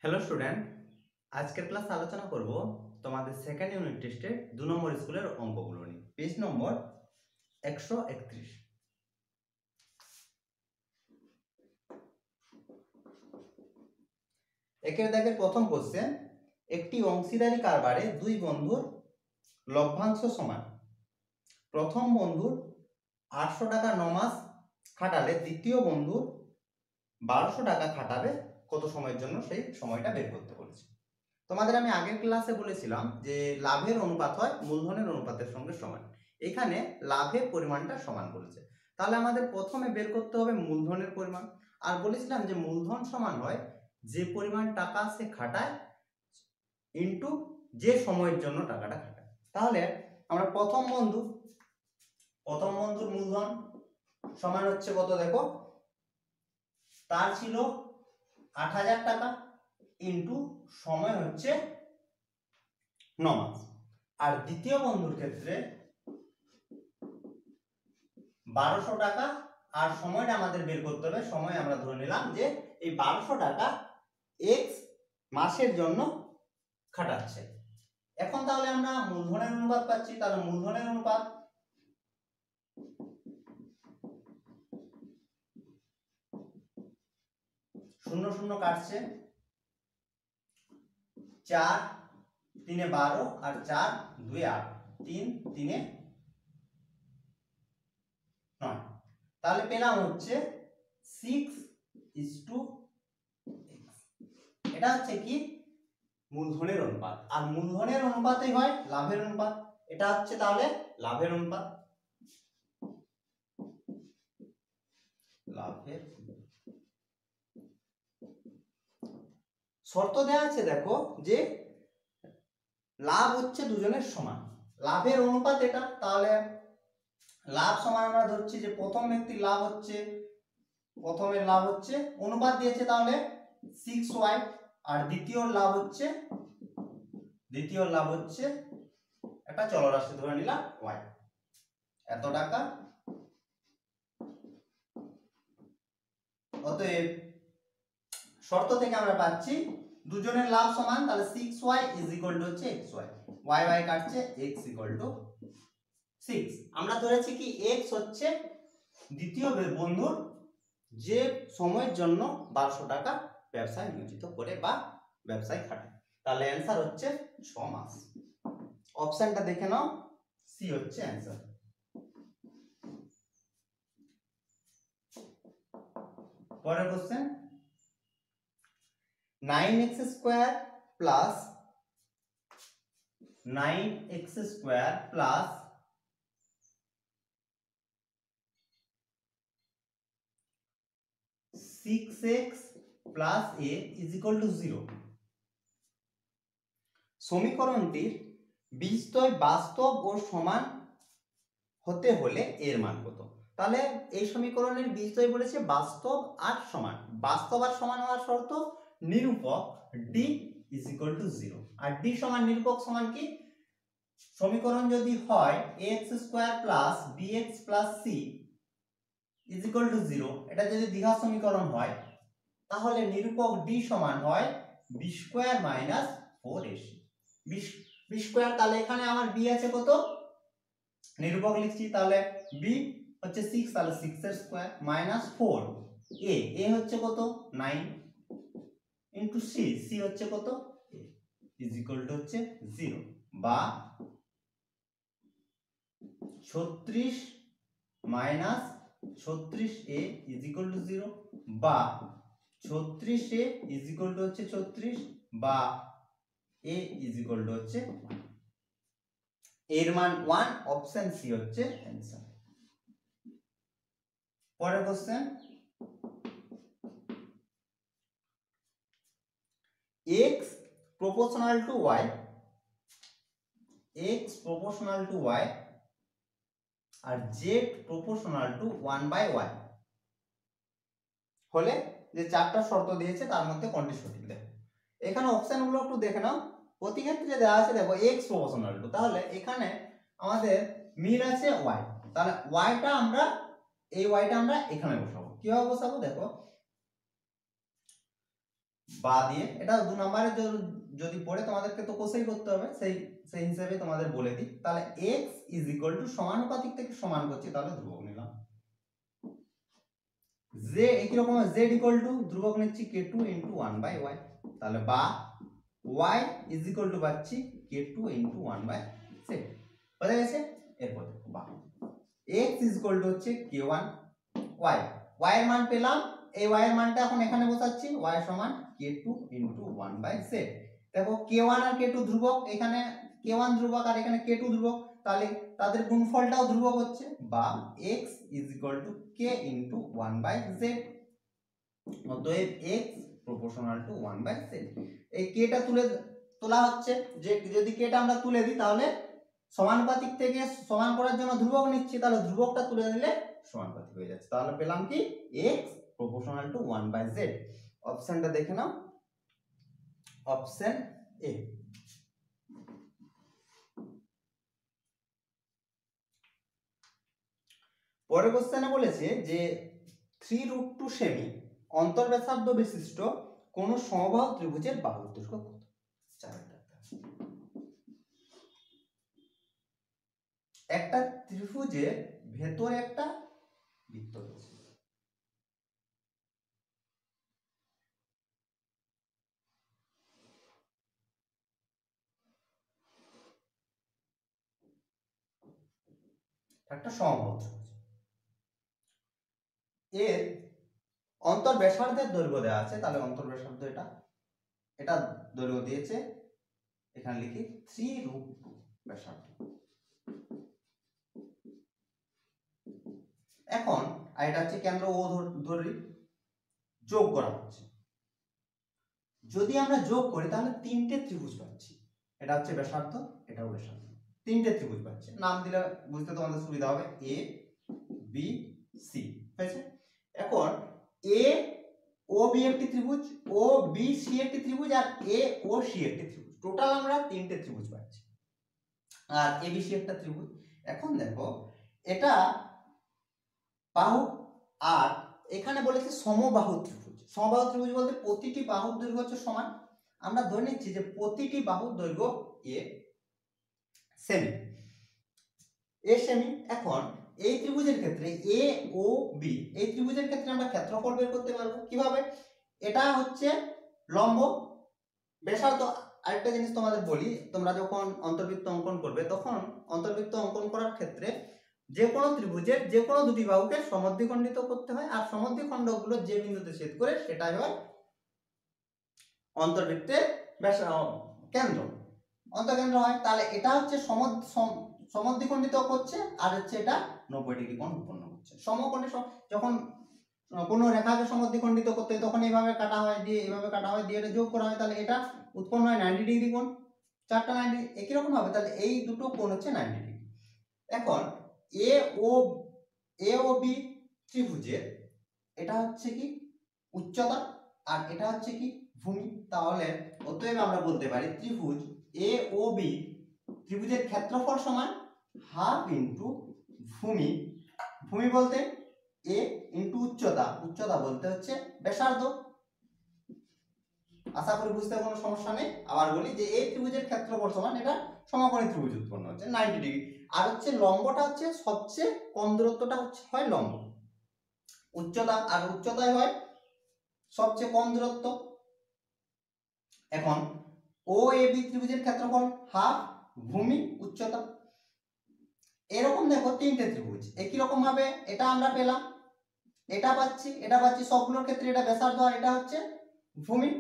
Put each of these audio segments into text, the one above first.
Hello student, আজকের class আলোচনা করব তোমাদের সেকেন্ড ইউনিট টেস্টের 2 নম্বর স্কুলের অঙ্কগুলো নিয়ে। পেজ নম্বর 131। একের দাগের প্রথম কোশ্চেন, একটি অংশীদারি কারবারে দুই বন্ধুর লভ্যাংশ সমান। প্রথম বন্ধুর 800 টাকা 9 মাস খাটালে দ্বিতীয় বন্ধুর 1200 টাকা খাটাবে কত সময়ের জন্য, সেই সময়টা বের করতে বলেছে। তোমাদের আমি আগের ক্লাসে বলেছিলাম যে লাভের অনুপাত হয় মূলধনের অনুপাতের সঙ্গে সমান। এখানে লাভের পরিমাণটা সমান বলেছে, তাহলে আমাদের প্রথমে বের করতে হবে মূলধনের পরিমাণ। আর বলেছিলাম যে মূলধন সমান হয় যে পরিমাণ টাকা সে খাটায় ইনটু যে সময়ের জন্য টাকাটা খাটায়। তাহলে আমরা প্রথম বন্ধুর মূলধন সমান হচ্ছে কত, দেখো তার ছিল 8000 টাকা ইনটু সময় হচ্ছে 9 মাস। আর দ্বিতীয় বন্ধুর ক্ষেত্রে 1200 টাকা, আর সময়টা আমাদের বের করতে হবে। সময় আমরা ধরে নিলাম যে এই 1200 টাকা x মাসের জন্য খাটাচ্ছে। এখন তাহলে আমরা মূলধনের অনুপাত পাচ্ছি, তাহলে মূলধনের অনুপাত শূন্য শূন্য কাটছে, 4 3 12 আর 4 2 8, 3 3 9, তাহলে পেলাম হচ্ছে 6:x। এটা হচ্ছে কি মূলধনের অনুপাত, আর মূলধনের অনুপাতই হয় লাভের অনুপাত। এটা হচ্ছে তাহলে লাভের অনুপাত। লাভের শর্ত দেওয়া আছে, দেখো যে লাভ হচ্ছে দুজনের সমান, লাভের অনুপাত এটা। তাহলে লাভ সমান আমরা ধরছি যে প্রথম ব্যক্তির লাভ হচ্ছে, প্রথমের লাভ হচ্ছে অনুপাত দিয়েছে তাহলে 6y, আর দ্বিতীয় লাভ হচ্ছে একটা চলরাশি ধরে নিলাম y, এত টাকা। অতএব শর্ত থেকে আমরা পাচ্ছি দুজনের লাভ সমান, তাহলে 6y হচ্ছে xy, y কাটছে, x 6। আমরা ধরেছি কি x হচ্ছে দ্বিতীয় বন্ধুর যে সময়ের জন্য 1200 টাকা ব্যবসায় নিয়োজিত করে বা ব্যবসায় খাটায়। তাহলে অ্যান্সার হচ্ছে 6 মাস। অপশনটা দেখে নাও, সি হচ্ছে অ্যান্সার। পরের question, 9x square plus 6x plus a is equal to 0। সমীকরণটির বীজদ্বয় বাস্তব ও সমান হতে হলে এর মান কত? তাহলে এই সমীকরণের বীজদ্বয় বলেছে বাস্তব আর সমান। বাস্তব আর সমান হওয়ার শর্ত নিরূপক d ইজ ইকুয়াল টু 0। আর d সমান নিরূপক সমান কি, সমীকরণ যদি হয় ax square plus bx plus c is equal to 0, এটা যদি দ্বিঘাত সমীকরণ হয় তাহলে নিরূপক d সমান হয় b square minus 4ac। b square, তাহলে এখানে আমার b আছে কত, নিরূপক লিখছি, তাহলে b হচ্ছে 6, তাহলে 6 এর স্কয়ার মাইনাস 4 a হচ্ছে কত 9 ইনটু c হচ্ছে কত a ইজ ইকুয়াল টু হচ্ছে 0, বা 36 minus 36a is equal to 0, বা 36a ইজ ইকুয়াল টু হচ্ছে 36, বা a ইজ ইকুয়াল টু হচ্ছে 1। এর মান 1, অপশন সি হচ্ছে অ্যান্সার। পরের question, x proportional to y, আর z proportional to 1/y হলে যে চারটা শর্ত দিয়েছে তার মধ্যে কোনটি সঠিক। দেখো এখানে অপশনগুলো একটু দেখে নাও। প্রতি ক্ষেত্রে দেওয়া আছে দেখো x proportional to, তাহলে এখানে আমাদের মিল আছে y, তাহলে yটা আমরা এখানে বসাবো। কিভাবে বসাবো, দেখো বা দিয়ে, এটা 2 নম্বরে যদি পড়ে তোমাদেরকে তো কোষেই করতে হবে, সেই হিসেবে তোমাদের বলে দিই। তাহলে x সমানুপাতিক থেকে সমান করছি, তাহলে ধ্রুবক নিলাম। z একই রকম z ধ্রুবক নিচ্ছি k2 * 1/y, তাহলে বা y পাচ্ছি k2 * 1/z। বুঝা গেছে? এরপর দেখো বা x হচ্ছে k1 y, y এর মান পেলাম, এই y এর মানটা এখন এখানে বসাচ্ছি, y সমান k2 * 1/z। দেখো k1 আর k2 ধ্রুবক, এখানে k1 ধ্রুবক আর এখানে k2 ধ্রুবক, তাহলে তাদের গুণফলটাও ধ্রুবক হচ্ছে, বা x k * 1/z। অতএব x = 1/z। এই k টা তোলা হচ্ছে, যে যদি k টা আমরা তুলে দিই তাহলে সমানুপাতিক থেকে সমান করার জন্য ধ্রুবক নিচ্ছি, তাহলে ধ্রুবকটা তুলে দিলে সমানুপাতিক হয়ে যাচ্ছে। তাহলে পেলাম কি x = 1/z। অপশনটা দেখে নাও, অপশন এ। পরের কোশ্চেনে বলেছে যে 3√2 সেমি অন্তর্ব্যাসার্ধ বিশিষ্ট কোন সমবাহু ত্রিভুজের বাহুর দৈর্ঘ্য কত? একটা ত্রিভুজের ভেতরে একটা বৃত্ত রয়েছে, একটা সমবাহু ত্রিভুজ, এর অন্তর্ব্যাসার্ধের দৈর্ঘ্য দেওয়া আছে, তাহলে অন্তর্ব্যাসার্ধ এটা দৈর্ঘ্য দিয়েছে, এখানে লিখি 3√2 ব্যাসার্ধ। এখন এটা হচ্ছে কেন্দ্র ও ধরি, যোগ করা হচ্ছে। যদি আমরা যোগ করি তাহলে তিনটে ত্রিভুজ পাচ্ছি, এটা হচ্ছে ব্যাসার্ধ, এটাও ব্যাসার্ধ, তিনটে ত্রিভুজ পাচ্ছি। নাম দিলে বুঝতে তোমাদের সুবিধা হবে, এ বি সি হয়েছে। এখন এ ও বি একটি ত্রিভুজ, ও বি সি একটি ত্রিভুজ, আর এ ও সি একটি ত্রিভুজ, টোটাল আমরা তিনটে ত্রিভুজ পাচ্ছি, আর এ বি সি একটা ত্রিভুজ। এখন দেখো এটা বাহু, আর এখানে বলেছে সমবাহু ত্রিভুজ। সমবাহু ত্রিভুজ বলতে প্রতিটি বাহুর দৈর্ঘ্য হচ্ছে সমান। আমরা ধরে নিচ্ছি যে প্রতিটি বাহুর দৈর্ঘ্য এ সেমি, এখন এই ত্রিভুজের ক্ষেত্রে এ ও বি, এই ত্রিভুজের ক্ষেত্রে আমরা ক্ষেত্রফল বের করতে পারবো কিভাবে? এটা হচ্ছে লম্ব, ব্যাসার্ধ। আরেকটা জিনিস তোমাদের বলি, তোমরা যখন অন্তর্বৃত্ত অঙ্কন করবে তখন অন্তর্বৃত্ত অঙ্কন করার ক্ষেত্রে যে কোনো ত্রিভুজের যে কোনো দুটি বাহুকে সমদ্বিখণ্ডিত করতে হয়, আর সমদ্বিখণ্ডকগুলো যে বিন্দুতে ছেদ করে সেটাই হয় অন্তর্বৃত্তের কেন্দ্র, অন্তঃকেন্দ্র হয়। তাহলে এটা হচ্ছে সমদ্বিখণ্ডিত করছে, আর হচ্ছে এটা 90 ডিগ্রি কোণ উৎপন্ন করছে। সমকোণে যখন কোনো রেখাকে সমদ্বিখণ্ডিত করতে হয় তখন এইভাবে কাটা হয়, দিয়ে এইভাবে কাটা হয়, দিয়ে এটা যোগ করা হয়, তাহলে এটা উৎপন্ন হয় 90 ডিগ্রি কোণ, চারটা 90 একই রকম হবে, তাহলে এই দুটো কোণ হচ্ছে 90 ডিগ্রি। এখন এ ও বি ত্রিভুজের এটা হচ্ছে কি উচ্চতা, আর এটা হচ্ছে কি ভূমি। তাহলে অতএব আমরা বলতে পারি ত্রিভুজ এ ও বি ত্রিভুজের ক্ষেত্রফল সমান হাফ ইন্টু ভূমি, ভূমি বলতে এ ইন্টু উচ্চতা, উচ্চতা বলতে হচ্ছে ব্যাসার্ধ। আশা করি বুঝতে কোনো সমস্যা নেই। আবার বলি যে এই ত্রিভুজের ক্ষেত্রফল সমান, এটা সমকোণী ত্রিভুজ উৎপন্ন হচ্ছে 90 ডিগ্রি, আর হচ্ছে লম্বটা হচ্ছে সবচেয়ে কম দূরত্বটা হচ্ছে হয় লম্ব, উচ্চতা আর উচ্চতায় হয় সবচেয়ে কম দূরত্ব। এখন ও এ বি ত্রিভুজের ক্ষেত্রফল হাফ ভূমি উচ্চতা। এরকম দেখো তিনটে ত্রিভুজ একই রকম ভাবে এটা আমরা পেলাম, এটা পাচ্ছি সবগুলোর ক্ষেত্রে এটা ব্যাসার্ধ আর এটা হচ্ছে ভূমি,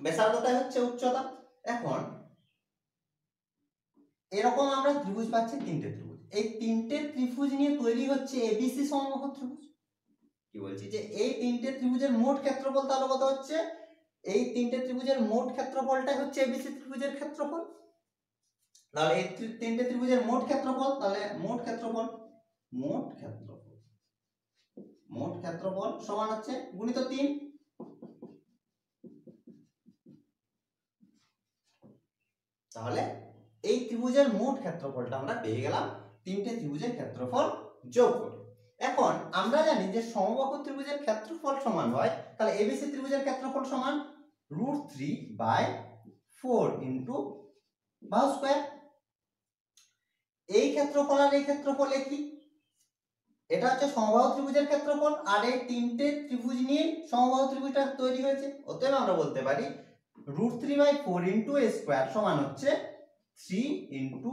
ব্যাসার্ধটাই হচ্ছে উচ্চতা। এখন এরকম আমরা ত্রিভুজ পাচ্ছি তিনটে ত্রিভুজ, এই তিনটে ত্রিভুজ নিয়ে তৈরি হচ্ছে এবিসি সমবাহু ত্রিভুজ। কি বলছি যে এই তিনটে ত্রিভুজের মোট ক্ষেত্রফল তাহলে কত হচ্ছে? এই তিনটে ত্রিভুজের মোট ক্ষেত্রফলটাই হচ্ছে এবিসি ত্রিভুজের ক্ষেত্রফল। তাহলে এই তিনটে ত্রিভুজের মোট ক্ষেত্রফল, তাহলে মোট ক্ষেত্রফল সমান হচ্ছে গুণিত 3। তাহলে এই ত্রিভুজের মোট ক্ষেত্রফলটা আমরা পেয়ে গেলাম তিনটে ত্রিভুজের ক্ষেত্রফল যোগ করে। এখন আমরা জানি যে সমবাহু ত্রিভুজের ক্ষেত্রফল সমান হয়, তাহলে এবিসি ত্রিভুজের ক্ষেত্রফল সমান √3/4 ইন্টু বাহু স্কয়ার। এই ক্ষেত্রফল আর এই ক্ষেত্রফল একই, এটা হচ্ছে সমবাহু ত্রিভুজের ক্ষেত্রফল, আর এই তিনটে ত্রিভুজ নিয়ে সমবাহু ত্রিভুজটা তৈরি হয়েছে। অতএব আমরা বলতে পারি √3/4 ইন্টু এ স্কয়ার সমান হচ্ছে 3 ইন্টু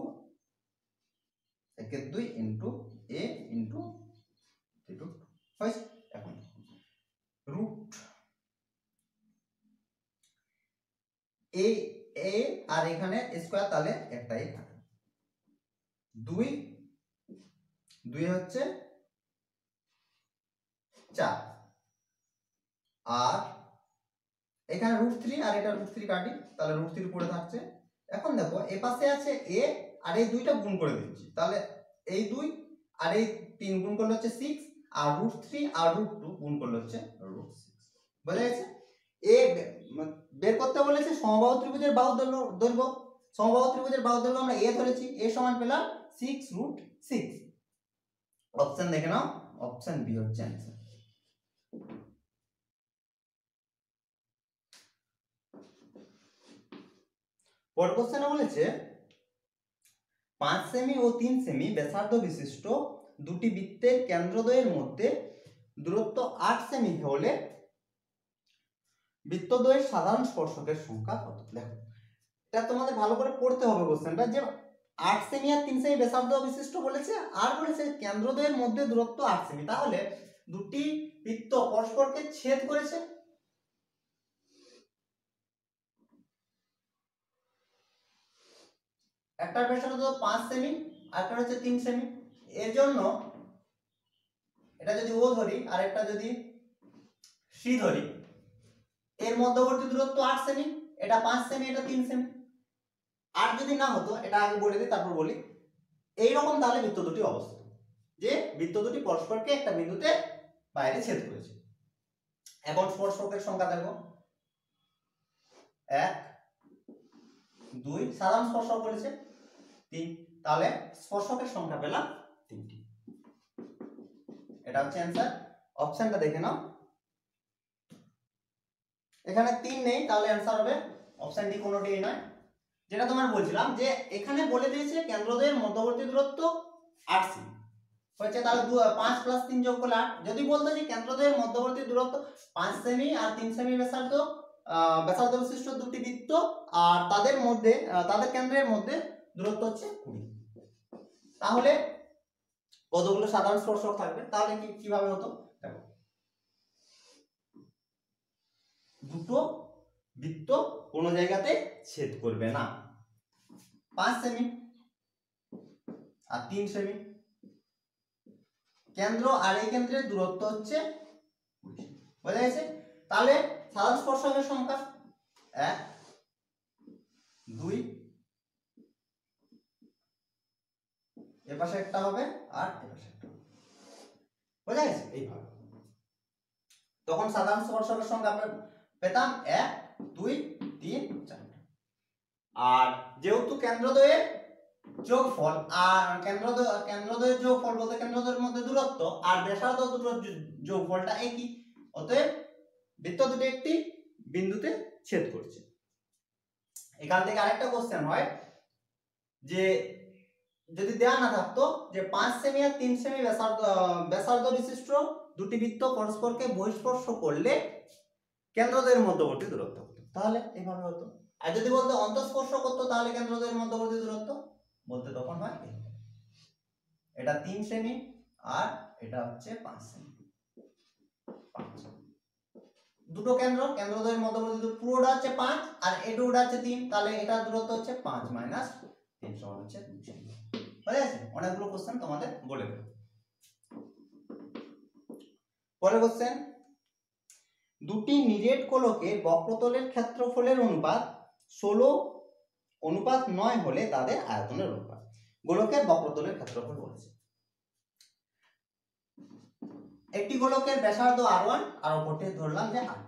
1/2 ইন্টু এ ইন্টু 3/2 হয়েছে। এখন রুট এ এ আর এখানে স্কয়ার, তাহলে একটাই থাকে, 2 2 হচ্ছে 4, আর এখানে √3 আর এটা √3 কাটি, তাহলে √3 উপরে থাকছে। এখন দেখো এ পাশে আছে এ, আর এই দুইটা গুণ করে দিচ্ছি, তাহলে এই 2 আর এই 3 গুণ করলে হচ্ছে 6, আর √3 আর √2 গুণ করলে হচ্ছে √6। বুঝা গেছে? এ বের করতে বলেছে সমবাহু ত্রিভুজের বাহু দৈর্ঘ্য। সমবাহু ত্রিভুজের বাহু দৈর্ঘ্য আমরা এ ধরেছি, এ সমান পেলাম 6√6। অপশন দেখে নাও, অপশন বি হচ্ছে অ্যান্সার। পরের কোশ্চেনে বলেছে 5 সেমি ও 3 সেমি ব্যাসার্ধ বিশিষ্ট দুটি বৃত্তের কেন্দ্রদ্বয়ের মধ্যে দূরত্ব 8 সেমি হলে বৃত্তদ্বয়ের সাধারণ স্পর্শকের সংখ্যা কত? দেখো এটা তোমাদের ভালো করে পড়তে হবে কোশ্চেনটা, যে 8 সেমি আর 3 সেমি ব্যাসার্ধ বিশিষ্ট বলেছে, আর বলেছে কেন্দ্রদ্বয়ের মধ্যে দূরত্ব 8 সেমি, তাহলে দুটি বৃত্ত পরস্পরকে ছেদ করেছে। একটার ব্যাসার্ধ 5 সেমি আর একটা হচ্ছে 3 সেমি, এর জন্য এটা যদি ও ধরি আর একটা যদি সি ধরি, এর মধ্যবর্তী দূরত্ব 8 সেমি, এটা 5 সেমি এটা 3 সেমি। আর যদি না হতো, এটা আগে বলে দিই তারপর বলি, এইরকম তাহলে বৃত্ত দুটি অবস্থিত, যে বৃত্ত দুটি পরস্পরকে একটা বিন্দুতে বাইরে ছেদ করেছে। এখন স্পর্শকের সংখ্যা দেখো, 1 2, সাধারণ স্পর্শক বলেছে 3, তাহলে স্পর্শকের সংখ্যা পেলাম 3টি। এটা হচ্ছে অ্যান্সার। অপশনটা দেখে নাও, এখানে 3 নেই, তাহলে অ্যান্সার হবে অপশন ডি, কোনোটিই নয়। যেটা তোমার বলছিলাম যে এখানে বলে দিয়েছে কেন্দ্রদ্বয়ের মধ্যবর্তী দূরত্ব 8 সেমি হচ্ছে, তাহলে 5 + 3 যোগ করলে 8। যদি বলতো যে কেন্দ্রদ্বয়ের মধ্যবর্তী দূরত্ব 5 সেমি আর 3 সেমি ব্যাসার্ধ বিশিষ্ট দুটি বৃত্ত, আর তাদের মধ্যে তাদের কেন্দ্রের মধ্যে দূরত্ব হচ্ছে 20, তাহলে কতগুলো সাধারণ স্পর্শক থাকবে? তাহলে কিভাবে হতো দেখো, দুটো বৃত্ত কোনো জায়গাতে ছেদ করবে না, 5 সেমি আর 3 সেমি, কেন্দ্র আর এই কেন্দ্রের দূরত্ব হচ্ছে 20। বোঝা গেছে? তাহলে সাধারণ স্পর্শকের সংখ্যা 1 2, এ পাশে একটা হবে আর এ পাশে একটা হবে। বোঝা গেছে? এইভাবে তখন সাধারণ স্পর্শকের সংখ্যা আমরা পেতাম 1 2 3 4। আর যেহেতু কেন্দ্রদ্বয়ের যোগফল, আর কেন্দ্রদ্বয়ের যোগফল বলতে কেন্দ্রদ্বয়ের মধ্যে দূরত্ব আর ব্যাসার্ধ দুটোর যোগফলটা একই, অতএব বৃত্ত দুটি একটি বিন্দুতে ছেদ করছে। এখান থেকে আরেকটা কোশ্চেন হয় যে যদি দেয়া না থাকতো যে 5 সেমি আর 3 সেমি ব্যাসার্ধ বিশিষ্ট দুটি বৃত্ত পরস্পরকে বহিঃস্পর্শ করলে কেন্দ্রদ্বয়ের মধ্যবর্তী দূরত্ব হতো, তাহলে এইভাবে হতো। আর যদি বলতো অন্তঃস্পর্শ করতো, তাহলে কেন্দ্রদ্বয়ের মধ্যবর্তী দূরত্ব বলতে তখন হয় এটা 3 সেমি আর এটা হচ্ছে 5 সেমি। দুটো কেন্দ্রদ্বয়ের মধ্যবর্তী দূরত্ব পুরোটা হচ্ছে 5 আর এটুকুটা হচ্ছে 3, তাহলে এটার দূরত্ব হচ্ছে 5 - 3 সমান হচ্ছে 2 সেমি। বুঝা গেছে? অনেকগুলো কোশ্চেন তোমাদের বলে দেব। পরের কোশ্চেন, দুটি নিরেট গোলকের বক্রতলের ক্ষেত্রফলের অনুপাত 16:9 হলে তাদের আয়তনের অনুপাত। গোলকের বক্রতলের ক্ষেত্রফল বলেছে। একটি গোলকের ব্যাসার্ধ r1 আর অপরটি ধরলাম যে r2।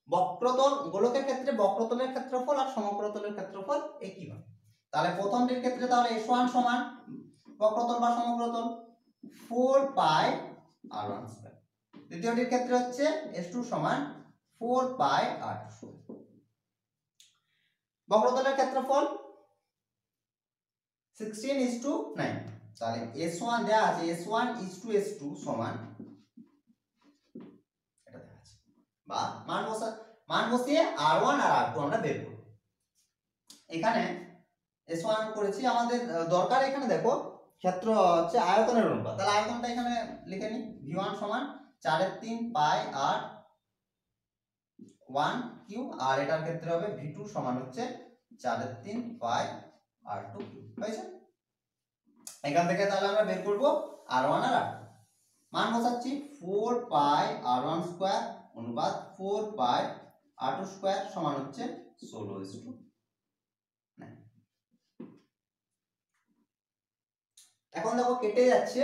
বক্রতল গোলকের ক্ষেত্রে বক্রতলের ক্ষেত্রফল আর সমগ্রতলের ক্ষেত্রফল একই হয়। তাহলে প্রথমটির ক্ষেত্রে তাহলে S1 সমান বক্রতল বা সমগ্রতল, 4 পাই r1 স্কয়ার। দ্বিতীয়টির ক্ষেত্রে হচ্ছে s2 সমান 4 পাই r2 স্কয়ার। বক্রতলের ক্ষেত্রফল 16:9, তাহলে s1 দেয়া আছে, s1:s2 সমান এটা দেয়া আছে, বা মান বসিয়ে r1 আর r2 আমরা বের করব। এখানে s1 করেছি, আমাদের দরকার এখানে দেখো ক্ষেত্র হচ্ছে আয়তনের অনুপাত, তাহলে আয়তনটা এখানে লিখে নিই, v1 সমান 4/3 পাই r 1 কিউব, আর এটার ক্ষেত্রে হবে v2 সমান হচ্ছে 4/3 পাই r2 কিউব। হয়েছে? এখান থেকে তাহলে আমরা বের করব r1 আর r2। মান বসাচ্ছি 4 পাই r1 স্কয়ার অনুপাত 4 পাই r2 স্কয়ার সমান হচ্ছে 16:9। এখন দেখো কেটে যাচ্ছে,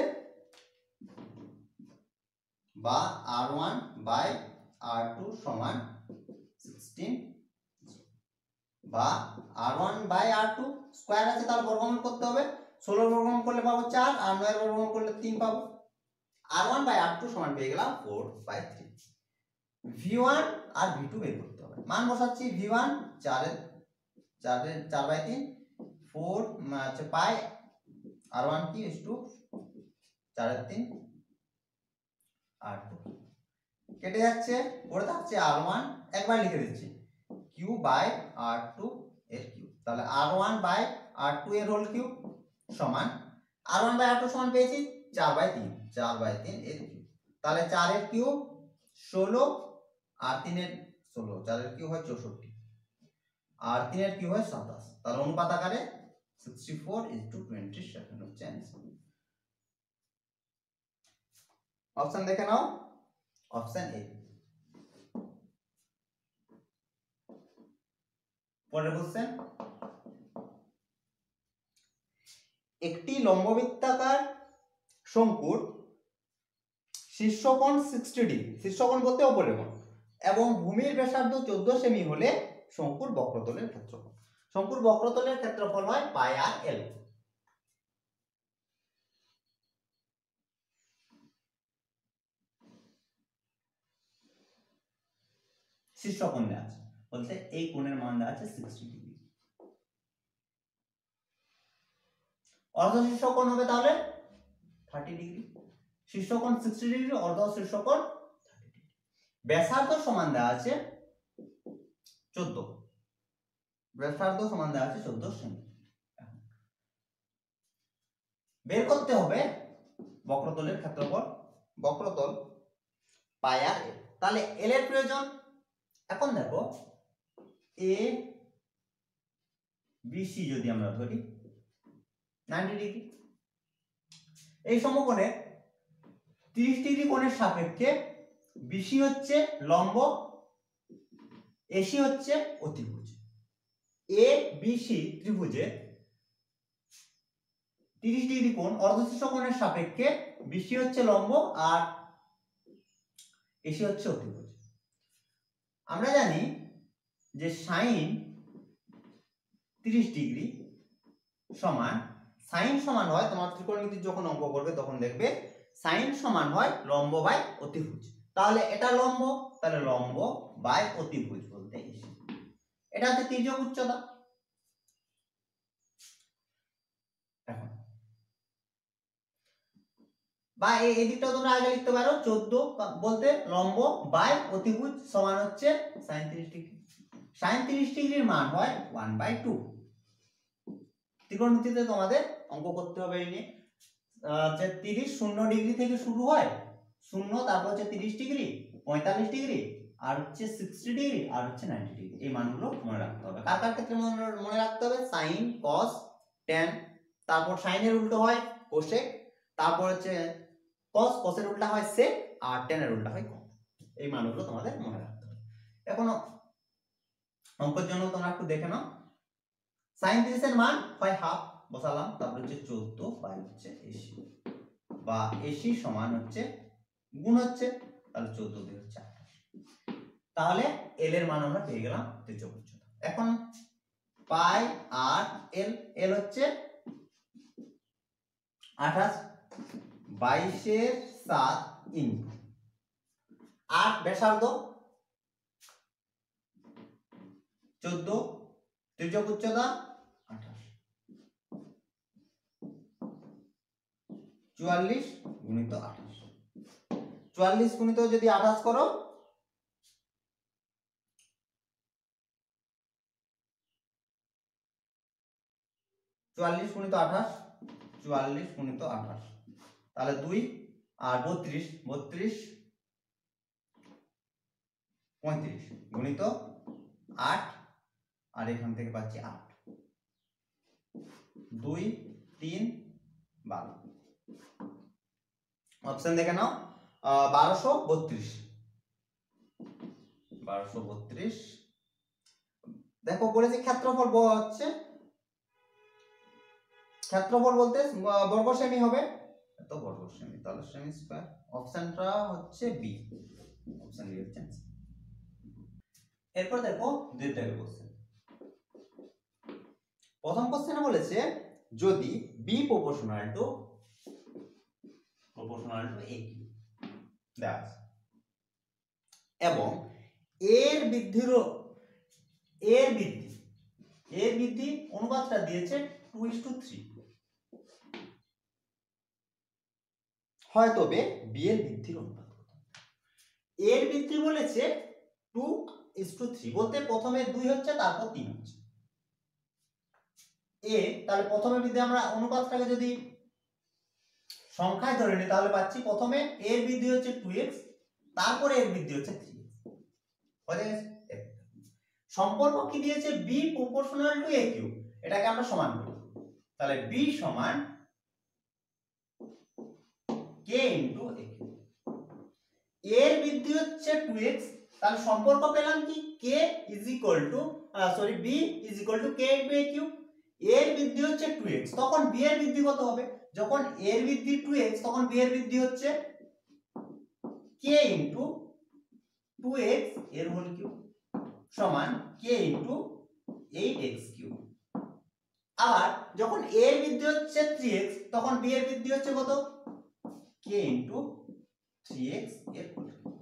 বা r1 বাই r2 সমান 16, বা r1 বাই r2 স্কয়ার আছে, তাহলে বর্গমূল করতে হবে, 16 বর্গমূল করলে পাবো 4, আর 9 বর্গমূল করলে 3 পাবো। r1 বাই r2 সমান পেয়ে গেলাম 4/3। v1 আর v2 বের করতে হবে। মান বসাচ্ছি, v1 4/3, 4 হচ্ছে পাই r1 কি = 4/3 r2, কেটে যাচ্ছে, পড়ে থাকছে r1, একবার লিখে দিচ্ছি q বাই r2 এর কিউব, তাহলে r1 বাই r2 এর হোল কিউব সমান r1 বাই r2 সমান পেয়েছি 4/3 এর কিউব, তাহলে 4 এর কিউব 16, আর 3 এর 16, 4 এর কিউব হয় 64, আর 3 এর কিউব হয় 27, তাহলে অনুপাত আকারে 64:27 হচ্ছে आंसर। অপশন দেখে নাও, অপশন এ। পরের কোশ্চেন, একটি লম্ববৃত্তাকার শঙ্কুর শীর্ষকোণ 60 ডিগ্রি, শীর্ষকোণ বলতে উপরের কোণ, এবং ভূমির ব্যাসার্ধ 14 সেমি হলে শঙ্কুর বক্রতলের ক্ষেত্রফল। শঙ্কুর বক্রতলের ক্ষেত্রফল হয় পাই আর এল। শীর্ষকোণ দেওয়া আছে, বলতে এই কোণের মান দেওয়া আছে 60 ডিগ্রি। অর্ধ শীর্ষকোণ হবে তাহলে 30 ডিগ্রি। শীর্ষকোণ 60 ডিগ্রি, অর্ধ শীর্ষকোণ 30 ডিগ্রি। ব্যাসার্ধ সমান দেওয়া আছে 14, ব্যাসার্ধ সমান দেওয়া আছে 14 সেমি। বের করতে হবে বক্রতলের ক্ষেত্রফল। বক্রতল পাই আর এল, তাহলে এল এর প্রয়োজন। এখন দেখো এ বি সি যদি আমরা ধরি 90 ডিগ্রি, এই সমকোণে 30 ডিগ্রি কোণের সাপেক্ষে বিসি হচ্ছে লম্ব, এসি হচ্ছে অতিভুজ। এ বি সি ত্রিভুজে 30 ডিগ্রি কোণ, অর্ধশীর্ষকোণের সাপেক্ষে বিসি হচ্ছে লম্ব আর এসি হচ্ছে অতিভুজ। আমরা জানি যে সাইন 30 ডিগ্রি সমান, সাইন সমান হয়, তোমার ত্রিকোণমিতির যখন অঙ্ক করবে তখন দেখবে সাইন সমান হয় লম্ব বাই অতিভুজ। তাহলে এটা লম্ব, তাহলে লম্ব বাই অতিভুজ বলতে এসি। এটা হচ্ছে তির্যক উচ্চতা। এখন বা এই দিকটা তোমরা আগে লিখতে পারো 14 বলতে লম্ব বাই অতিভুজ সমান হচ্ছে sin 30 ডিগ্রি। sin 30 ডিগ্রির মান হয় 1/2। ত্রিকোণমিতিতে তোমাদের অঙ্ক করতে হবে এই নিয়ে, যে 30 0 ডিগ্রি থেকে শুরু হয়, 0 তারপর হচ্ছে 30 ডিগ্রি, 45 ডিগ্রি, আর হচ্ছে 60 ডিগ্রি, আর হচ্ছে 90 ডিগ্রি। এই মানগুলো মনে রাখতে হবে। কার কার ক্ষেত্রে মনে রাখতে হবে? sin, cos, tan, তারপর sin এর উল্টো হয় cosec, তারপর হচ্ছে cos, cos এর উল্টা হয় sec, আর tan এর উল্টা হয় cot। এই মানগুলো তোমাদের মনে রাখতে হবে। এখন অঙ্কের জন্য তোমরা একটু দেখে নাও, sin 30 এর মান হয় হাফ বসালাম, তারপর হচ্ছে 14 বাই হচ্ছে এসি, বা এসি সমান হচ্ছে গুণ হচ্ছে, তাহলে 14 দিয়ে হচ্ছে 28। তাহলে এল এর মান আমরা পেয়ে গেলাম তির্যক উচ্চতা। এখন পাই আর এল, এল হচ্ছে 28 22/7 ইন্টু 8 ব্যাসার্ধ, 14 তির্যক উচ্চতা 28, 44 গুণিত 28, 44 গুণিত যদি 28 করো, 44 গুণিত 28, 44 গুণিত 28, তাহলে 2 আর 32, 32 35 গুণিত 8, আর এখান থেকে পাচ্ছি 8, 2 3 12, অপশন দেখে নাও। 1232, 1232। দেখো বলেছে ক্ষেত্রফল হচ্ছে, ক্ষেত্রফল বলতে বর্গ সেমি হবে, এত বর্গ সেমি, তাহলে সেমি স্কয়ার, অপশনটা হচ্ছে বি, অপশন বি হচ্ছে आंसर। এরপর দেখো দ্বিতীয় কোশ্চেন। প্রথম কোশ্চেনে বলেছে যদি বি প্রপোর্শনাল টু এ কিউ দেওয়া আছে এবং এর বৃদ্ধি অনুপাতটা দিয়েছে 2:3, হয় তবে বি এর বৃদ্ধির অনুপাত কত? এর বৃদ্ধি বলেছে 2:3, বলতে প্রথমে 2 হচ্ছে, তারপর 3 হচ্ছে। এ তাহলে প্রথমে বৃদ্ধি, আমরা অনুপাতটাকে যদি সংখ্যায় ধরে নিই তাহলে পাচ্ছি প্রথমে এর বৃদ্ধি হচ্ছে 2x, তারপরে এর বৃদ্ধি হচ্ছে 3x, হয়ে গেছে। সম্পর্ক কি দিয়েছে? b proportional to a cube, এটাকে আমরা সমান করি, তাহলে b সমান k ইনটু a কিউব। এর বৃদ্ধি হচ্ছে 2x, তাহলে সম্পর্ক পেলাম কি? k is equal two b is equal two k into a cube. এর বৃদ্ধি হচ্ছে 2x, তখন b এর বৃদ্ধি কত হবে? যখন এর বৃদ্ধি 2x, তখন b এর বৃদ্ধি হচ্ছে k ইনটু 2x এর হোল কিউব সমান k ইনটু 8x কিউব। আবার যখন a এর বৃদ্ধি হচ্ছে 3x, তখন b এর বৃদ্ধি হচ্ছে কত? k ইনটু 3x এর হোল কিউব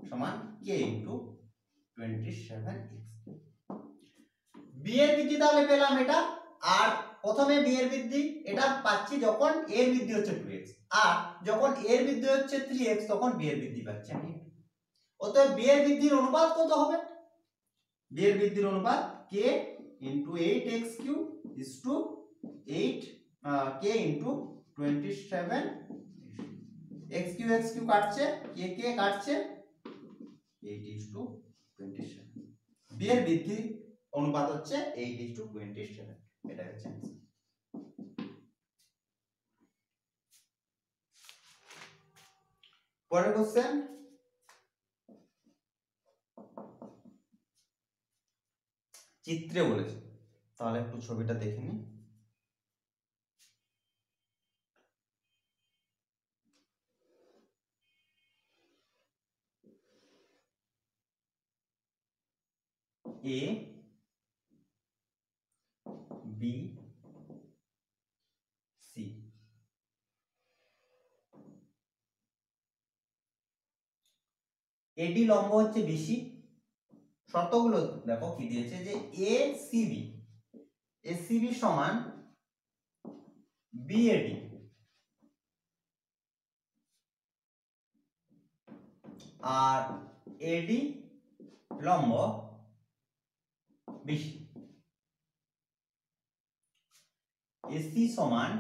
সমান k ইনটু 27x। b এর বৃদ্ধি তাহলে পেলাম এটা, আর প্রথমে b এর বৃদ্ধি এটা পাচ্ছি যখন a এর বৃদ্ধি হচ্ছে 2x, আর যখন a এর বৃদ্ধি হচ্ছে 3x, তখন b এর বৃদ্ধি পাচ্ছি আমি। অতএব b এর বৃদ্ধির অনুপাত কত হবে? b এর বৃদ্ধির অনুপাত k into 8x cube is to 8 k into 27, x cube কাটছে, k কাটছে, 8:27। b এর বৃদ্ধির অনুপাত হচ্ছে 8:27, এটা হচ্ছে आंसर। পরের কোশ্চেন, চিত্রে বলেছে, তাহলে একটু ছবিটা দেখে নি। এ বি সি, এডি লম্ব হচ্ছে বিসি। শর্তগুলো দেখো কি দিয়েছে, যে এসিবি সমান বিএডি, আর এডি লম্ব বিসি। এসি সমান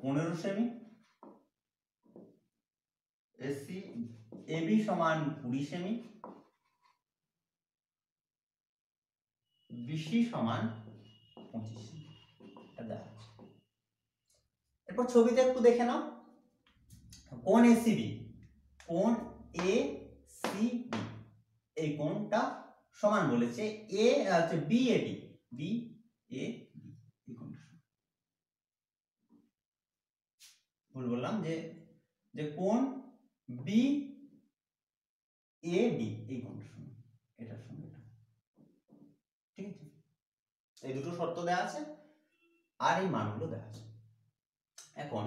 15 সেমি, এবি সমান 20 সেমি, বিসি সমান 25 সেমি। এরপর ছবিতে একটু দেখে নাও, কোণ এসিবি, এই কোণটা সমান বলেছে এ হচ্ছে বিএডি, এই কোণটা ভুল বললাম, যে কোণ বিএডি এই কোণটা সমান এটার সঙ্গে এটা, ঠিক আছে। এই দুটো শর্ত দেওয়া আছে আর এই মানগুলো দেওয়া আছে। এখন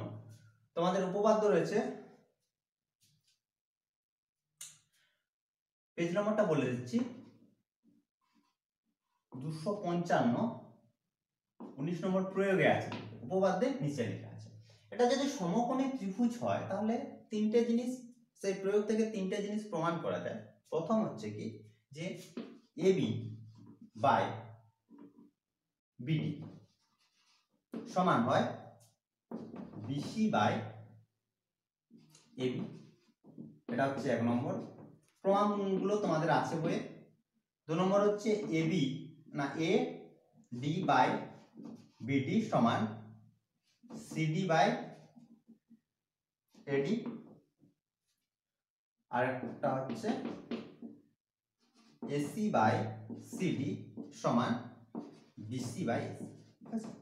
তোমাদের উপপাদ্য রয়েছে, পেজ নম্বরটা বলে দিচ্ছি, 255 19 নম্বর প্রয়োগে আছে, উপপাদ্যে নিচে লেখা আছে। এটা যদি সমকোণী ত্রিভুজ হয় তাহলে তিনটে জিনিস, সেই প্রয়োগ থেকে তিনটে জিনিস প্রমাণ করা যায়। প্রথম হচ্ছে কি, যে এবি বাই বিডি সমান হয় বিসি বাই এবি। এটা হচ্ছে 1 নম্বর। প্রমাণগুলো তোমাদের আছে বইয়ে। 2 নম্বর হচ্ছে এবি না এ ডি বাই বিডি সমান সিডি বাই এডি। আর একটা হচ্ছে এসি বাই সিডি সমান বিসি বাই এসি।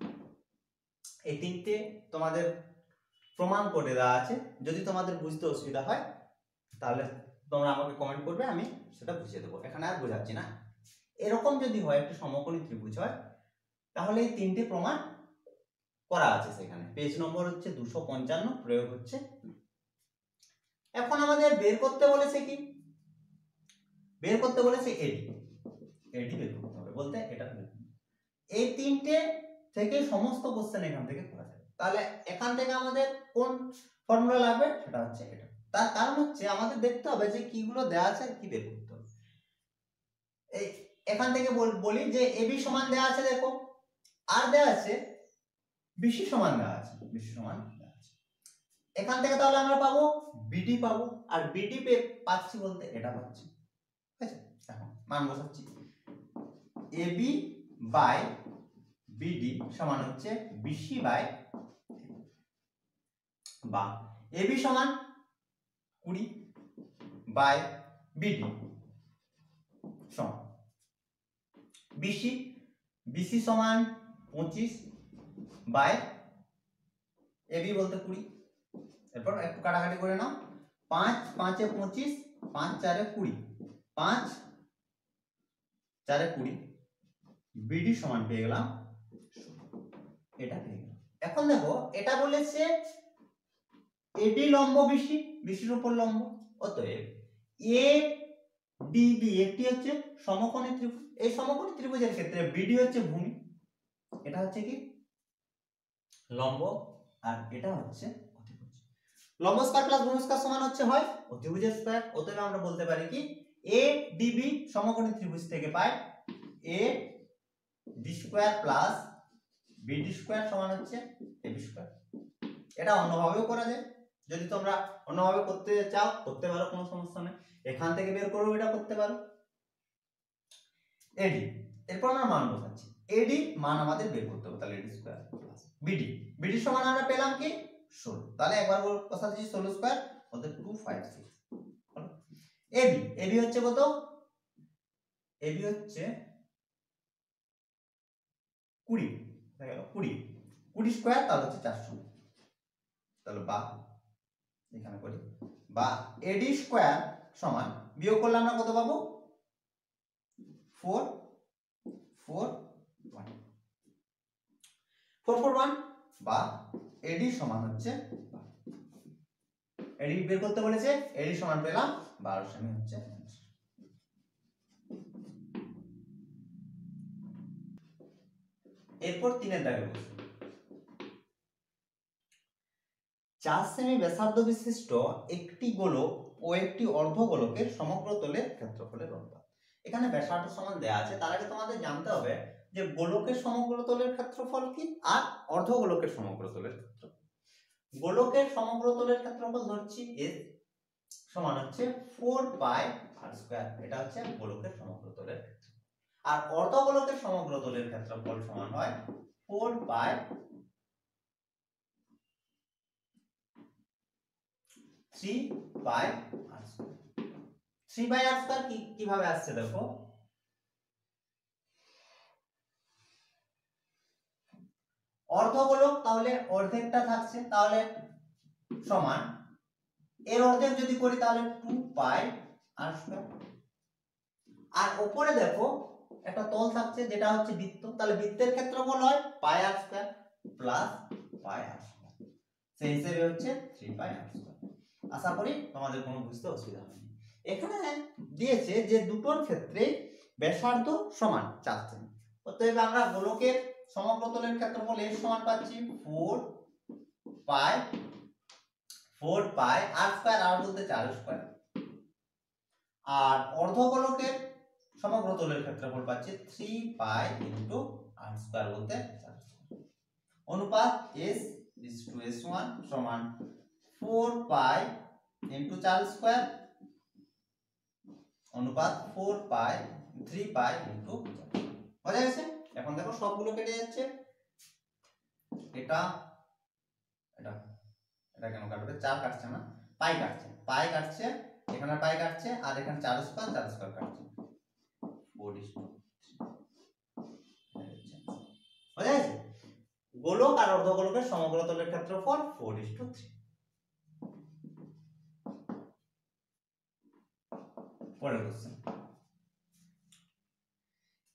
এই তিনটে তোমাদের প্রমাণ করে দেওয়া আছে। যদি তোমাদের বুঝতে অসুবিধা হয় তাহলে তোমরা আমাকে কমেন্ট করবে, আমি সেটা বুঝিয়ে দেবো, এখানে আর বোঝাচ্ছি না। এরকম যদি হয় একটি সমকোণী ত্রিভুজ হয় তাহলে এই তিনটে প্রমাণ করা আছে সেখানে। পেজ নম্বর হচ্ছে 255, প্রয়োগ হচ্ছে। এখন আমাদের বের করতে বলেছে কি, বের করতে বলেছে এডি। এডি বের করতে হবে বলতে এটা এই তিনটে থেকে সমস্ত কোশ্চেন এখান থেকে করা যাবে। তাহলে এখান থেকে আমাদের কোন ফর্মুলা লাগবে, সেটা হচ্ছে এটা। তার কারণ হচ্ছে আমাদের দেখতে হবে যে কিগুলো দেওয়া আছে কি বের করতে হবে। এই এখান থেকে বলি যে এবি সমান দেওয়া আছে, দেখো, আর দেওয়া আছে বিসি সমান দেওয়া আছে, বিসি সমান দেওয়া আছে। এখান থেকে তাহলে আমরা পাবো বিডি পাবো, আর বিডি পাচ্ছি বলতে এটা পাচ্ছি। ঠিক আছে, এখন মান বসাচ্ছি। এবি বাই বিডি সমান হচ্ছে বিসি বাই, বা এবি সমান 20 বাই বিডি সমান বিসি, বিসি সমান 25 বাই এবি বলতে 20। এরপর একটু কাটাকাটি করে নাও, 5 5 এ 25, 5 4 এ 20, 5 4 এ 20, বিডি সমান পেয়ে গেলাম, এটা পেয়ে গেলাম। এখন দেখো এটা বলেছে এডি লম্ব বিসি, বিসির উপর লম্ব, অতএব এ ডিবি একটি হচ্ছে সমকোণী ত্রিভুজ। এই সমকোণী ত্রিভুজের ক্ষেত্রে বিডি হচ্ছে ভূমি, এটা হচ্ছে কি লম্ব, আর এটা হচ্ছে অতিভুজ। লম্ব স্কয়ার প্লাস ভূমি স্কয়ার সমান হচ্ছে হয় অতিভুজের স্কয়ার। অতএব আমরা বলতে পারি কি এ ডিবি সমকোণী ত্রিভুজ থেকে পাই A D square plus BD square সমান হচ্ছে এবি স্কয়ার। এটা অন্যভাবেও করা যায়, যদি তোমরা অন্যভাবে করতে চাও করতে পারো, কোনো সমস্যা নেই। এখান থেকে বের করো, এটা করতে পারো। এডি, এরপর আমরা মান বসাচ্ছি। এডি মান আমাদের বের করতে হবে, তাহলে এডি স্কয়ার প্লাস বিডি, বিডি সমান আমরা পেলাম কি 16। তাহলে একবার বসাচ্ছি 16 স্কয়ার অর্থাৎ 256। এবি, এবি হচ্ছে কত, এবি হচ্ছে 20, হয়ে গেল 20, 20 স্কয়ার তাহলে হচ্ছে 400। তাহলে বা এখানে করি, বা এডি স্কয়ার সমান, বিয়োগ করলে আমরা কত পাবো, 441, বা এডি সমান হচ্ছে, এডি বের করতে বলেছে, এডি সমান পেলাম 12 সেমি হচ্ছে। এরপর 3 দাগে বসে, 4 সেমি ব্যাসার্ধ বিশিষ্ট একটি গোলক ও একটি অর্ধগোলকের সমগ্র তলের ক্ষেত্রফলের অনুপাত। এখানে ব্যাসার্ধ সমান দেয়া আছে, তার আগে তোমাদের জানতে হবে যে গোলকের সমগ্র তলের ক্ষেত্রফল কি আর অর্ধগোলকের সমগ্র তলের ক্ষেত্রফল। গোলকের সমগ্র তলের ক্ষেত্রফল ধরছি এ সমান হচ্ছে 4 পাই আর স্কয়ার, এটা হচ্ছে গোলকের সমগ্র তলের ক্ষেত্রফল। আর অর্ধগোলকের সমগ্র তলের ক্ষেত্রফল সমান হয় 4 পাই 3 পাই আর স্কয়ার। 3 পাই আর স্কয়ার কিভাবে আসছে দেখো, অর্ধগোলক তাহলে অর্ধেকটা থাকছে, তাহলে সমান এর অর্ধেক যদি করি তাহলে 2 পাই আর স্কয়ার। আর উপরে দেখো একটা তল থাকছে যেটা হচ্ছে বৃত্ত, তাহলে বৃত্তের ক্ষেত্রফল হয় পাই আর স্কয়ার প্লাস পাই আর স্কয়ার। সেই হিসেবে হচ্ছে 3 পাই r স্কয়ার। আশা করি তোমাদের কোনো বুঝতে অসুবিধা হয়নি। এখানে দিয়েছে যে দুটোর ক্ষেত্রে ব্যাসার্ধ সমান 4 সেমি। অতএব আমরা গোলকের সমপ্রতলের ক্ষেত্রফল এর সমান পাচ্ছি 4 পাই r স্কয়ার, r বলতে 4 স্কয়ার, আর অর্ধগোলকের সমপ্রতলের ক্ষেত্রফল পাচ্ছি 3 পাই ইনটু r স্কয়ার বলতে 4 স্কয়ার। অনুপাত s:s1 সমান 4 পাই ইনটু 4 স্কয়ার অনুপাত 3 পাই ইনটু 4। বোঝা গেছে? এখন দেখো সবগুলো কেটে যাচ্ছে। এটা এটা এটা কেন কাটবে? 4 কাটছে না, পাই কাটছে, এখানে পাই কাটছে, আর এখানে 4 স্কয়ার কাটছে। 4:3 বোঝা গেছে? গোলক আর অর্ধগোলকের সমগ্রতলের ক্ষেত্রফল 4:3। পরের কোশ্চেন,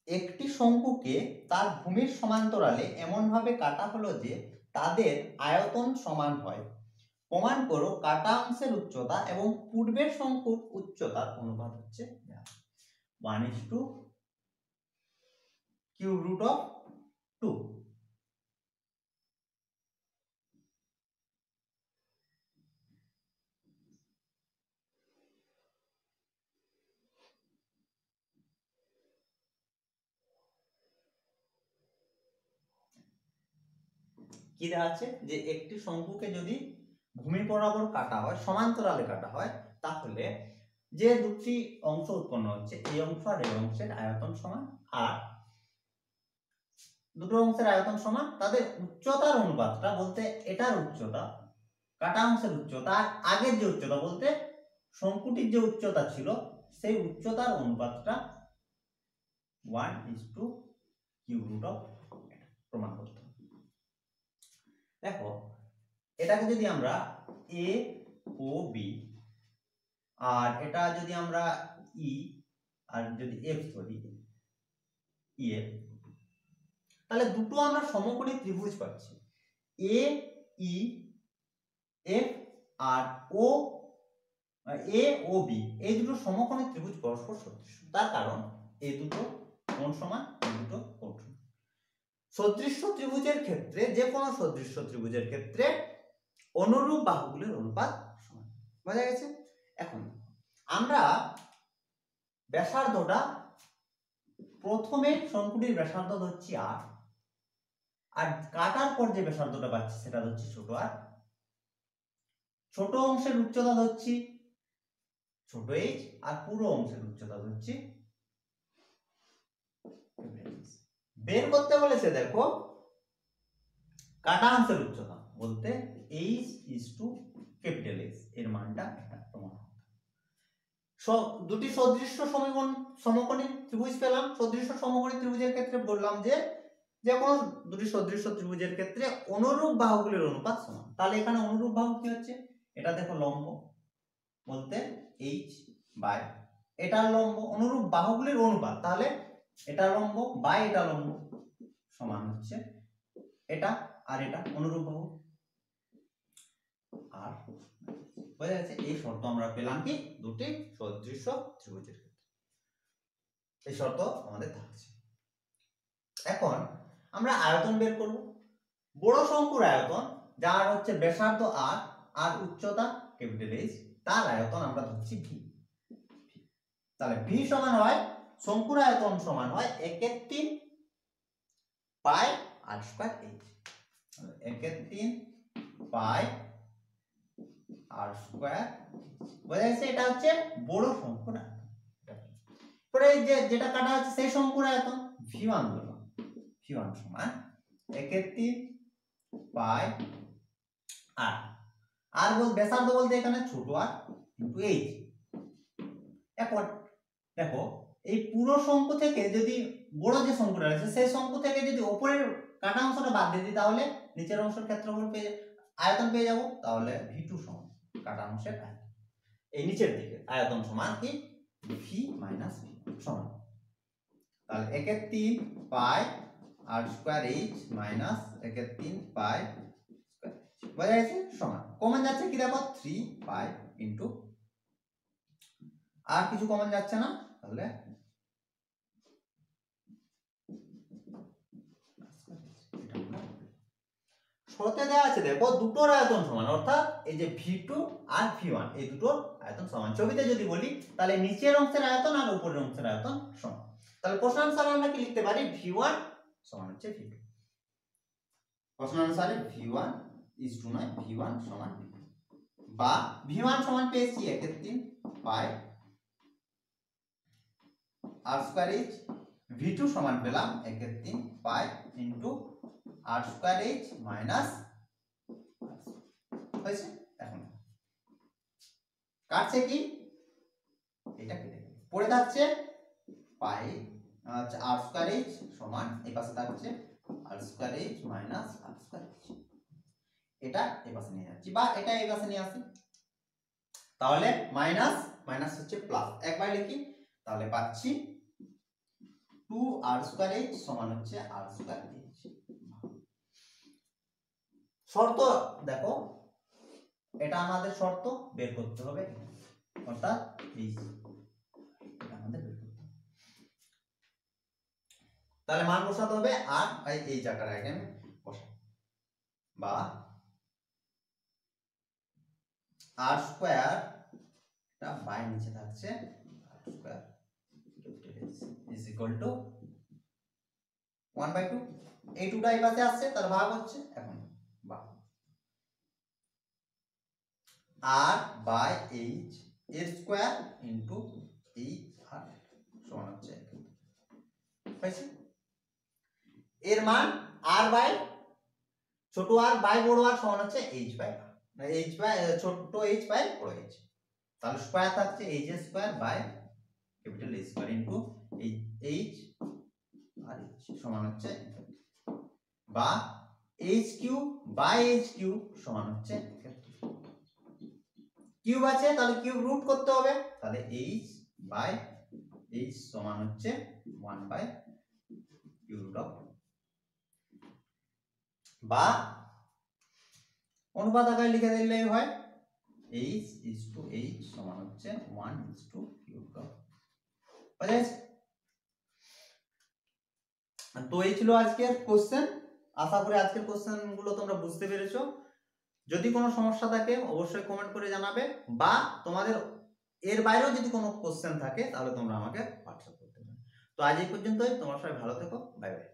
একটি শঙ্কুকে তার ভূমির সমান্তরালে এমন ভাবে কাটা হলো যে তাদের আয়তন সমান হয়। প্রমাণ করো কাটা অংশের উচ্চতা এবং পূর্বের শঙ্কুর উচ্চতার অনুপাত হচ্ছে 1:√2। কি দেওয়া আছে যে একটি শঙ্কুকে যদি ভূমি বরাবর কাটা হয়, সমান্তরালে কাটা হয়, তাহলে যে দুটি অংশ উৎপন্ন হচ্ছে, এই অংশ আর এই অংশের আয়তন সমান, আর দুটো অংশের আয়তন সমান, তাদের উচ্চতার অনুপাতটা বলতে এটার উচ্চতা, কাটা অংশের উচ্চতা, আর আগের যে উচ্চতা বলতে শঙ্কুটির যে উচ্চতা ছিল সেই উচ্চতার অনুপাতটা 1:√2 প্রমাণ করতে হবে। দেখো এটাকে যদি আমরা এ ও বি, আর এটা যদি আমরা ই আর যদি এফ ধরি, ইএফ, তাহলে দুটো আমরা সমকোণী ত্রিভুজ পাচ্ছি। এ ই এফ আর ও এ ও বি, এই দুটো সমকোণী ত্রিভুজ পরস্পর সদৃশ। তার কারণ এই দুটো কোণ সমান, এই দুটো কোণ সমান। সদৃশ্য ত্রিভুজের ক্ষেত্রে, যে কোনো সদৃশ্য ত্রিভুজের ক্ষেত্রে অনুরূপ বাহুগুলির অনুপাত সমান। বোঝা গেছে? এখন আমরা ব্যাসার্ধটা, প্রথমে শঙ্কুটির ব্যাসার্ধ ধরছি আর, আর কাটার পর যে ব্যাসার্ধটা পাচ্ছি সেটা ধরছি ছোট আর। ছোট অংশের উচ্চতা ধরছি ছোট এইচ, আর পুরো অংশের উচ্চতা ধরছি। বের করতে বলেছে দেখো কাটা অংশের উচ্চতা বলতে h:H, এর মানটা এটা প্রমাণ। দুটি সদৃশ্য সমকোণী ত্রিভুজ পেলাম। সদৃশ্য সমকোণী ত্রিভুজের ক্ষেত্রে বললাম যে যে কোনো দুটি সদৃশ্য ত্রিভুজের ক্ষেত্রে অনুরূপ বাহুগুলির অনুপাত সমান। তাহলে এখানে অনুরূপ বাহু কি হচ্ছে? এটা দেখো লম্ব বলতে h বাই এটার লম্ব, অনুরূপ বাহুগুলির অনুপাত, তাহলে এটা লম্ব বাই এটা লম্ব সমান হচ্ছে এটা আর এটা অনুরূপ বাহু। আর বোঝা যাচ্ছে এই শর্ত আমরা পেলাম কি দুটি সদৃশ্য ত্রিভুজের ক্ষেত্রে, এই শর্ত আমাদের থাকছে। এখন আমরা আয়তন বের করব। বড় শঙ্কুর আয়তন, যার হচ্ছে ব্যাসার্ধ আর আর উচ্চতা H, তার আয়তন আমরা ধরছি ভি। তাহলে ভি সমান হয়, শঙ্কুর আয়তন সমান হয় 1/3 পাই আর স্কয়ার এইচ। 1/3 পাই আর স্কয়ার। বোঝা যাচ্ছে? এটা হচ্ছে বড় শঙ্কুর আয়তন। পরে যেটা কাটা হচ্ছে সেই শঙ্কুর আয়তন v1 ধরলাম। v1 সমান 1/3 পাই আর, আর ব্যাসার্ধ বলতে এখানে ছোট আর ইনটু এইচ। এখন দেখো এই পুরো শঙ্কু থেকে যদি বড় যে শঙ্কুটা আছে সেই শঙ্কু থেকে যদি উপরের কাটা অংশটা বাদ দিয়ে দিই, তাহলে নিচের অংশের ক্ষেত্রফল আয়তন পেয়ে যাব। তাহলে v2 সমান কাটা অংশের আয়তন, এই নিচের দিকে আয়তন সমান কি v মাইনাস v সমান, তাহলে 1/3 পাই আর square H minus 1/3 pi square H. বোঝা গেছে সমান কমন যাচ্ছে কি দেখো 3 পাই ইনটু আর কিছু কমন যাচ্ছে না তাহলে শর্তে দেওয়া আছে দেখো দুটোর আয়তন সমান অর্থাৎ এই যে v2 আর v1 এই দুটোর আয়তন সমান ছবিতে যদি বলি তাহলে নিচের অংশের আয়তন আর উপরের অংশের আয়তন সমান তাহলে প্রশ্ন অনুসারে আমরা কি লিখতে পারি v1 সমান হচ্ছে v2 প্রশ্ন অনুসারে v1 is to নয় v1 সমান v2 বা v1 সমান পেয়েছি 1/3 পাই r স্কয়ার h v2 সমান পেলাম 1/3 পাই into r square h minus হয়েছে এখন কাটছে কি এটা কেটে পড়ে থাকছে পাই আচ্ছা r স্কয়ার h সমান এই পাশে থাকছে r square h minus r square h এটা এই পাশে নিয়ে যাচ্ছি বা এটা এই পাশে নিয়ে আসি তাহলে মাইনাস মাইনাস হচ্ছে প্লাস একবার লিখি তাহলে পাচ্ছি 2r স্কয়ার h সমান হচ্ছে r স্কয়ার h শর্ত দেখো এটা আমাদের শর্ত বের করতে হবে অর্থাৎ এটা আমাদের বের করতে হবে তাহলে মান বসাতে হবে আর এই জায়গার আগে আমি বসাই বা r স্কয়ার এটা বাই নিচে থাকছে r square is equal to 1/2 এই 2টা এই পাশে আসছে তার ভাগ হচ্ছে এখন বা r বাই h এর স্কয়ার ইনটু h r সমান হচ্ছে হয়েছে এর মান r বাই ছোট r বাই বড় r সমান হচ্ছে h by r h by ছোট h বাই বড় h তাহলে স্কয়ার থাকছে h square by capital h square into h আর h সমান হচ্ছে বা h cube by h cube সমান হচ্ছে কিউব আছে তাহলে কিউব রুট করতে হবে তাহলে h বাই h সমান হচ্ছে 1 বাই কিউব রুট অফ বা অনুপাত আকারে লিখে দিলেই হয় h is to h সমান হচ্ছে 1 is to cube root of বুঝা গেছে তো এই ছিল আজকের কোশ্চেন আশা করি আজকের কোশ্চেন গুলো তোমরা বুঝতে পেরেছো যদি কোনো সমস্যা থাকে অবশ্যই কমেন্ট করে জানাবে বা তোমাদের এর বাইরেও যদি কোনো কোশ্চেন থাকে তাহলে তোমরা আমাকে হোয়াটসঅ্যাপ করতে পারো তো আজ এই পর্যন্তই তোমরা সবাই ভালো থেকো বাই বাই